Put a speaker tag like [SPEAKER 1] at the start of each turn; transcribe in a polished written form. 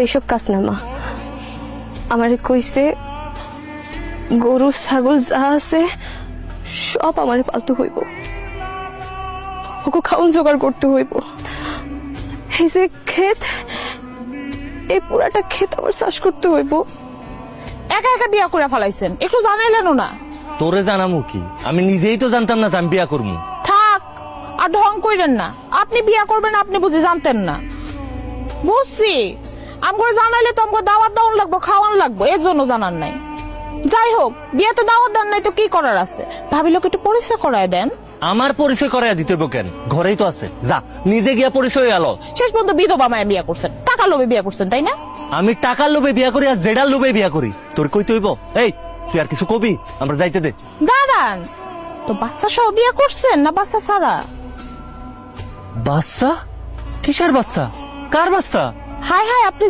[SPEAKER 1] এসব কাজ না মা, আমারে কইছে গরু ছাগল যা আছে সব আমারে পালতে হইব, ওকে খাউন জোগাড় করতে হইব। এই যে ক্ষেত, এই পুরাটা ক্ষেত আমার চাষ করতে হইব।
[SPEAKER 2] একা একা বিয়া করে ফেলাইছেন, একটু জানাইলেনও না।
[SPEAKER 3] তোরে জানামু কি, আমি নিজেই তো জানতাম না যে আমি বিয়া করবো।
[SPEAKER 2] থাক আর ঢং কইরেন না, আপনি বিয়া করবেন আপনি বুঝি জানতেন না। বুঝছি আমগরে জানাইলে তো আমগো দাওয়াত দাওয়ান লাগবো, খাওয়ান লাগবো, এর জন্য জানান নাই। যাই হোক, বিয়েতে দাওয়াত দেন নাই তো কি করার আছে, ভাবিলোকে একটু পরিচয় করায় দেন।
[SPEAKER 3] আমার পরিচয় করাইয়া দিতে হইব কেন? ঘরেই তো আছে, যা নিজে গিয়া পরিচয় আলো।
[SPEAKER 2] শেষ পর্যন্ত বিধবা মায়ে বিয়া করছেন, টাকা লোভে বিয়া করছেন, তাই না?
[SPEAKER 3] আমি টাকার লোভে বিয়া করি আর জেডার লোভে বিয়া করি, তোর কইতে হইব? এই তুই আর কিছু কবি? আমরা যাইতে দে।
[SPEAKER 2] দাঁড়ান, তো বাচ্চা সহ বিয়া করছেন না বাচ্চা ছাড়া?
[SPEAKER 3] বাচ্চা? কিসের বাচ্চা? কার বাচ্চা?
[SPEAKER 2] হায় হায়, আপনি